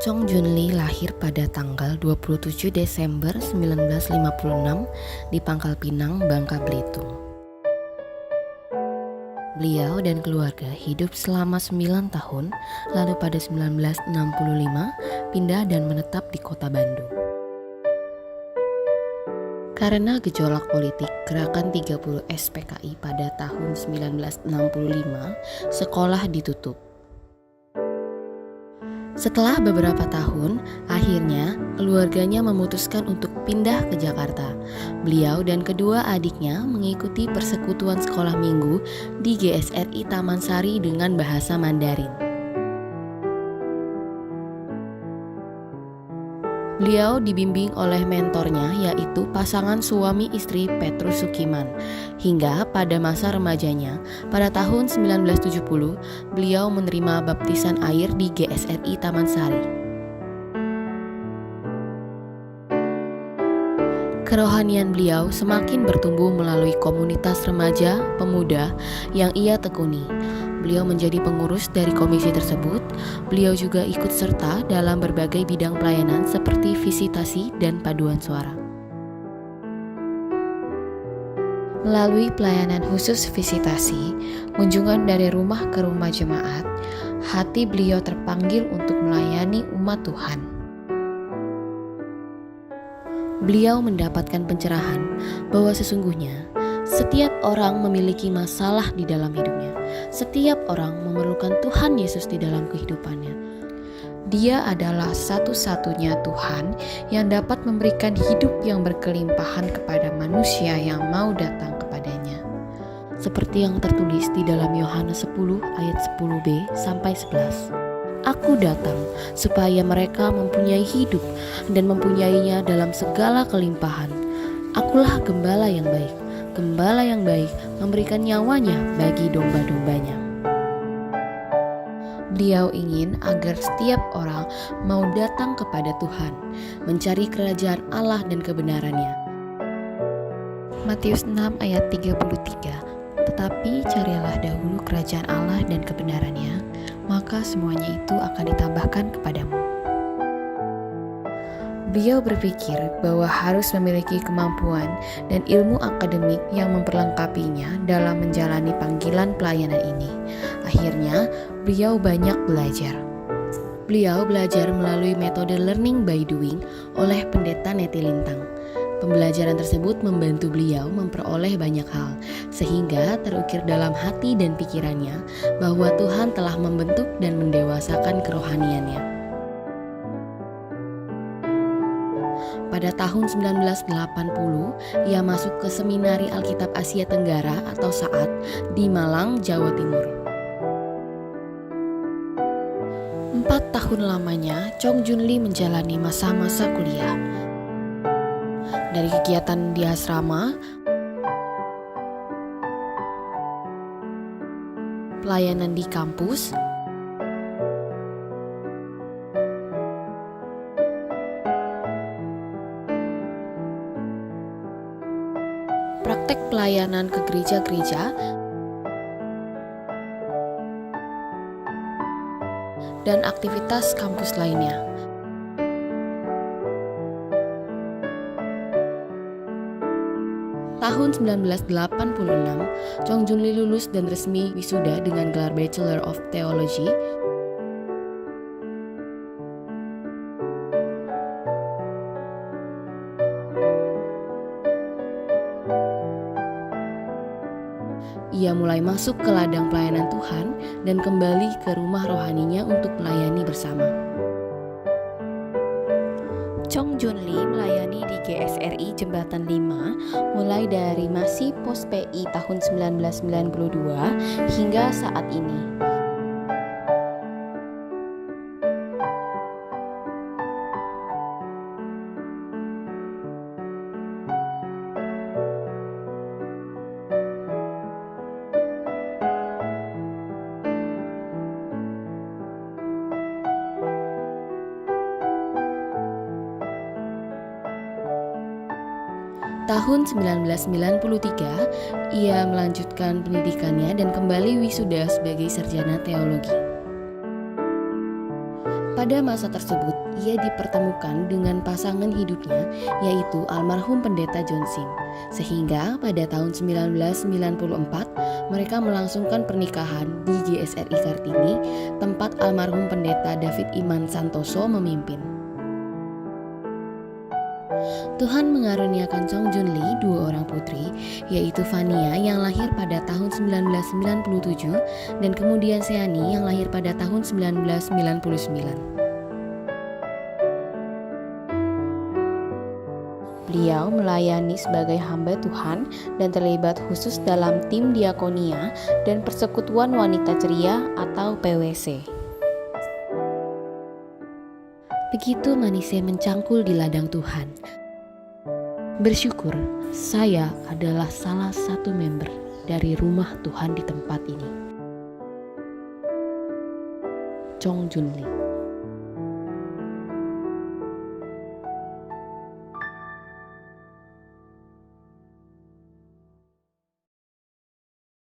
Chong Junli lahir pada tanggal 27 Desember 1956 di Pangkal Pinang, Bangka Belitung. Beliau dan keluarga hidup selama 9 tahun, lalu pada 1965 pindah dan menetap di kota Bandung. Karena gejolak politik Gerakan 30 SPKI pada tahun 1965, sekolah ditutup. Setelah beberapa tahun, akhirnya keluarganya memutuskan untuk pindah ke Jakarta. Beliau dan kedua adiknya mengikuti persekutuan sekolah minggu di GSRI Taman Sari dengan bahasa Mandarin. Beliau dibimbing oleh mentornya, yaitu pasangan suami istri Petrus Sukiman. Hingga pada masa remajanya, pada tahun 1970, beliau menerima baptisan air di GSRI Taman Sari. Kerohanian beliau semakin bertumbuh melalui komunitas remaja pemuda yang ia tekuni. Beliau menjadi pengurus dari komisi tersebut. Beliau juga ikut serta dalam berbagai bidang pelayanan seperti visitasi dan paduan suara. Melalui pelayanan khusus visitasi, kunjungan dari rumah ke rumah jemaat, hati beliau terpanggil untuk melayani umat Tuhan. Beliau mendapatkan pencerahan bahwa sesungguhnya setiap orang memiliki masalah di dalam hidupnya. Setiap orang memerlukan Tuhan Yesus di dalam kehidupannya. Dia adalah satu-satunya Tuhan yang dapat memberikan hidup yang berkelimpahan kepada manusia yang mau datang kepadanya. Seperti yang tertulis di dalam Yohanes 10 ayat 10b sampai 11. Aku datang supaya mereka mempunyai hidup dan mempunyainya dalam segala kelimpahan. Akulah gembala yang baik. Gembala yang baik memberikan nyawanya bagi domba-dombanya. Beliau ingin agar setiap orang mau datang kepada Tuhan, mencari kerajaan Allah dan kebenarannya. Matius 6 ayat 33. Tetapi carilah dahulu kerajaan Allah dan kebenarannya, maka semuanya itu akan ditambahkan kepadamu. Beliau berpikir bahwa harus memiliki kemampuan dan ilmu akademik yang memperlengkapinya dalam menjalani panggilan pelayanan ini. Akhirnya, beliau banyak belajar. Beliau belajar melalui metode learning by doing oleh Pendeta Neti Lintang. Pembelajaran tersebut membantu beliau memperoleh banyak hal, sehingga terukir dalam hati dan pikirannya bahwa Tuhan telah membentuk dan mendewasakan kerohaniannya. Pada tahun 1980, ia masuk ke Seminari Alkitab Asia Tenggara atau SAAT di Malang, Jawa Timur. 4 tahun lamanya, Chong Junli menjalani masa-masa kuliah. Dari kegiatan di asrama, pelayanan di kampus, praktek pelayanan ke gereja-gereja, dan aktivitas kampus lainnya. Tahun 1986, Chong Junli lulus dan resmi wisuda dengan gelar Bachelor of Theology. Ia mulai masuk ke ladang pelayanan Tuhan dan kembali ke rumah rohaninya untuk melayani bersama. Chong Junli melayani di GSRI Jembatan 5 mulai dari masih pos PI tahun 1992 hingga saat ini. Tahun 1993, ia melanjutkan pendidikannya dan kembali wisuda sebagai sarjana teologi. Pada masa tersebut, ia dipertemukan dengan pasangan hidupnya, yaitu almarhum pendeta John Sim. Sehingga pada tahun 1994, mereka melangsungkan pernikahan di GSRI Kartini, tempat almarhum pendeta David Iman Santoso memimpin. Tuhan mengaruniakan Chong Jun Lee dua orang putri, yaitu Fania yang lahir pada tahun 1997 dan kemudian Seani yang lahir pada tahun 1999. Beliau melayani sebagai hamba Tuhan dan terlibat khusus dalam tim diakonia dan persekutuan wanita ceria atau PWC. Begitu manisnya mencangkul di ladang Tuhan. Bersyukur saya adalah salah satu member dari rumah Tuhan di tempat ini. Chong Jun Lee.